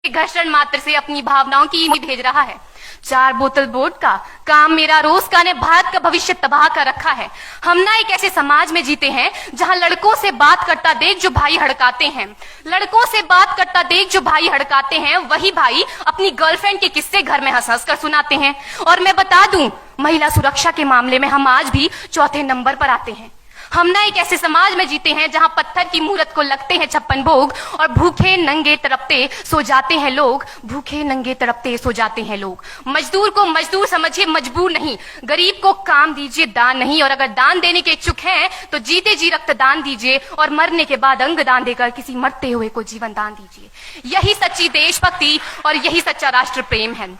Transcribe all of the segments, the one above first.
घर्षण मात्र से अपनी भावनाओं की ईंध भेज रहा है। 4 बोतल वोडका काम मेरा रोज का ने भारत का भविष्य तबाह कर रखा है। हम ना एक ऐसे समाज में जीते हैं जहां लड़कों से बात करता देख जो भाई हड़काते हैं, लड़कों से बात करता देख जो भाई हड़काते हैं, वही भाई अपनी गर्लफ्रेंड के किस्से घर में हंस हंस कर सुनाते हैं। और मैं बता दूं, महिला सुरक्षा के मामले में हम आज भी चौथे नंबर पर आते हैं। हम ना एक ऐसे समाज में जीते हैं जहां पत्थर की मूरत को लगते हैं 56 भोग और भूखे नंगे तड़पते सो जाते हैं लोग, भूखे नंगे तड़पते सो जाते हैं लोग। मजदूर को मजदूर समझिए, मजबूर नहीं। गरीब को काम दीजिए, दान नहीं। और अगर दान देने के इच्छुक हैं तो जीते जी रक्तदान दीजिए और मरने के बाद अंग दान देकर किसी मरते हुए को जीवन दान दीजिए। यही सच्ची देशभक्ति और यही सच्चा राष्ट्र प्रेम है।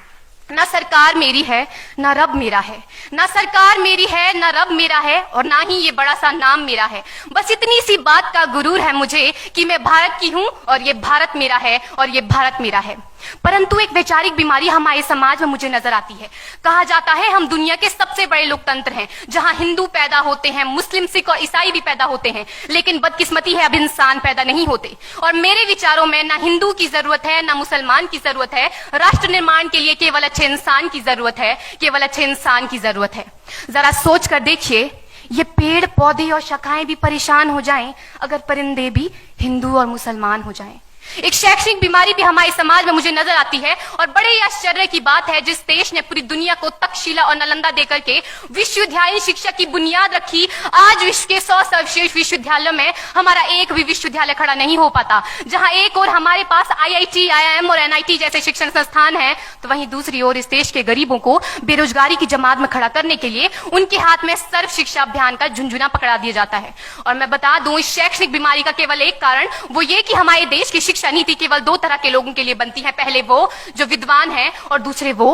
ना सरकार मेरी है ना रब मेरा है, ना सरकार मेरी है ना रब मेरा है, और ना ही ये बड़ा सा नाम मेरा है। बस इतनी सी बात का गुरूर है मुझे कि मैं भारत की हूं और ये भारत मेरा है और ये भारत मेरा है। परंतु एक वैचारिक बीमारी हमारे समाज में मुझे नजर आती है। कहा जाता है हम दुनिया के सबसे बड़े लोकतंत्र हैं, जहां हिंदू पैदा होते हैं, मुस्लिम, सिख और ईसाई भी पैदा होते हैं, लेकिन बदकिस्मती है अब इंसान पैदा नहीं होते। और मेरे विचारों में ना हिंदू की जरूरत है ना मुसलमान की जरूरत है। राष्ट्र निर्माण के लिए केवल अच्छे इंसान की जरूरत है, केवल अच्छे इंसान की जरूरत है। जरा सोच कर देखिए, ये पेड़ पौधे और शाखाएं भी परेशान हो जाएं अगर परिंदे भी हिंदू और मुसलमान हो जाएं। एक शैक्षणिक बीमारी भी हमारे समाज में मुझे नजर आती है, और बड़े ही आश्चर्य की बात है, जिस देश ने पूरी दुनिया को तक्षशिला और नालंदा देकर के विश्वविद्यालय शिक्षा की बुनियाद रखी, आज विश्व के 100 सर्वश्रेष्ठ विश्वविद्यालयों में हमारा एक भी विश्वविद्यालय खड़ा नहीं हो पाता। जहां एक और हमारे पास IIT, IIM और NIT जैसे शिक्षण संस्थान हैं, तो वहीं दूसरी ओर इस देश के गरीबों को बेरोजगारी की जमात में खड़ा करने के लिए उनके हाथ में सर्व शिक्षा अभियान का झुंझुना पकड़ा दिया जाता है। और मैं बता दूं, इस शैक्षणिक बीमारी का केवल एक कारण वो ये कि हमारे देश की शिक्षा नीति केवल 2 तरह के लोगों के लिए बनती है। पहले वो जो विद्वान हैं और दूसरे वो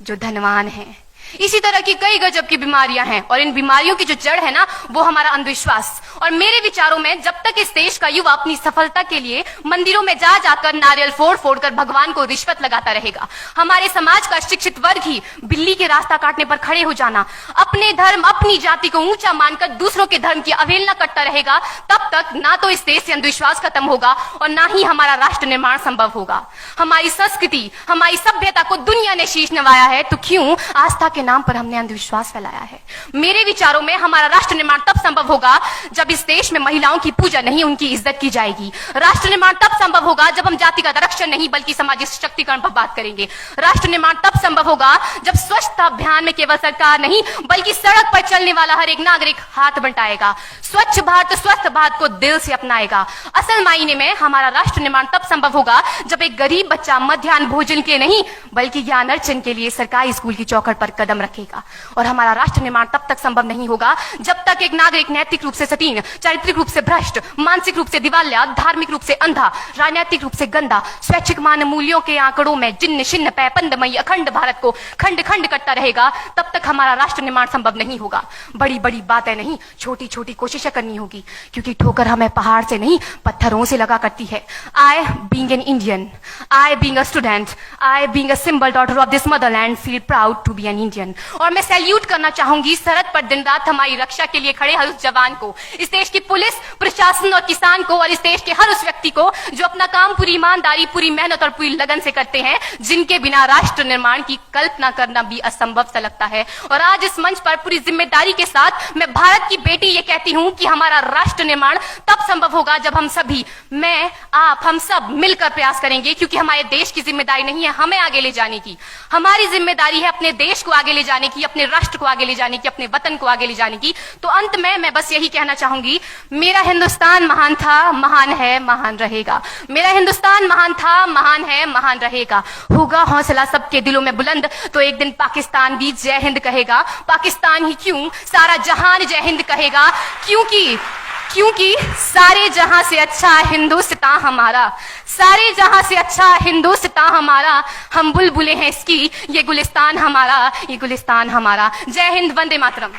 जो धनवान हैं। इसी तरह की कई गजब की बीमारियां हैं, और इन बीमारियों की जो जड़ है ना, वो हमारा अंधविश्वास। और मेरे विचारों में जब तक इस देश का युवा अपनी सफलता के लिए मंदिरों में जा जाकर नारियल फोड़ फोड़ कर भगवान को रिश्वत लगाता रहेगा, हमारे समाज का शिक्षित वर्ग ही बिल्ली के रास्ता काटने पर खड़े हो जाना, अपने धर्म अपनी जाति को ऊंचा मानकर दूसरों के धर्म की अवहेलना करता रहेगा, तब तक ना तो इस देश से अंधविश्वास खत्म होगा और ना ही हमारा राष्ट्र निर्माण संभव होगा। हमारी संस्कृति, हमारी सभ्यता को दुनिया ने शीश नवाया है, तो क्यों आस्था के नाम पर हमने अंधविश्वास फैलाया है? मेरे विचारों में हमारा राष्ट्र निर्माण तब संभव होगा जब इस देश में महिलाओं की पूजा नहीं, उनकी इज्जत की जाएगी। राष्ट्र निर्माण तब संभव होगा जब हम जातिगत आरक्षण नहीं बल्कि सामाजिक सशक्तिकरण पर बात करेंगे। राष्ट्र निर्माण तब संभव होगा जब स्वच्छता अभियान में केवल सरकार नहीं बल्कि सड़क पर चलने वाला हर एक नागरिक हाथ बंटाएगा, स्वच्छ भारत स्वस्थ भारत को दिल से अपनाएगा। असल मायने में हमारा राष्ट्र निर्माण तब संभव होगा जब एक गरीब बच्चा मध्याह्न भोजन के नहीं बल्कि ज्ञान अर्जन के लिए सरकारी स्कूल की चौखट पर कदम रखेगा। और हमारा राष्ट्र निर्माण तब तक संभव नहीं होगा जब तक एक नागरिक नैतिक रूप से सतीन, चारित्रिक रूप से भ्रष्ट, मानसिक रूप से दिवालिया, धार्मिक रूप से अंधा, राजनीतिक रूप से गंदा, स्वैच्छिक मान मूल्यों के आंकड़ों में जिन्न शिन्न पैपंदमयी अखंड भारत को खंड खंड करता रहेगा, तब तक हमारा राष्ट्र निर्माण संभव नहीं होगा। बड़ी बड़ी बातें नहीं, छोटी छोटी कोशिशें करनी होगी, क्योंकि ठोकर हमें पहाड़ से नहीं पत्थरों से लगा करती है। I being an Indian, I being a student, I being a symbol daughter of this motherland feel proud to be an Indian। और मैं सैल्यूट करना चाहूंगी सरहद पर दिन रात हमारी रक्षा के लिए खड़े हर उस जवान को, इस देश की पुलिस, प्रशासन और किसान को, और इस देश के हर उस व्यक्ति को जो अपना काम पूरी ईमानदारी, पूरी मेहनत और पूरी लगन से करते हैं, जिनके बिना राष्ट्र निर्माण की कल्पना करना भी असंभव सा लगता है। और आज इस मंच पर पूरी जिम्मेदारी के साथ मैं भारत की बेटी ये कहती हूं कि हमारा राष्ट्र निर्माण तब संभव होगा जब हम सभी, मैं, आप, हम सब मिलकर प्रयास करेंगे, क्योंकि हमारे देश की जिम्मेदारी नहीं है हमें आगे ले जाने की, हमारी जिम्मेदारी है अपने देश को आगे ले जाने की, अपने राष्ट्र को आगे ले जाने की, अपने वतन को आगे ले जाने की। तो अंत में मैं बस यही कहना चाहूंगी, मेरा हिंदुस्तान महान था, महान है, महान रहेगा। मेरा हिंदुस्तान महान था, महान है, महान रहेगा। होगा हौसला सबके दिलों में बुलंद तो एक दिन पाकिस्तान भी जय हिंद कहेगा। पाकिस्तान ही क्यों, सारा जहान जय हिंद कहेगा, क्योंकि सारे जहां से अच्छा हिंदुस्तान हमारा, सारे जहां से अच्छा हिंदुस्तान हमारा, हम बुलबुलें हैं इसकी, ये गुलिस्तान हमारा, ये गुलिस्तान हमारा। जय हिंद, वंदे मातरम।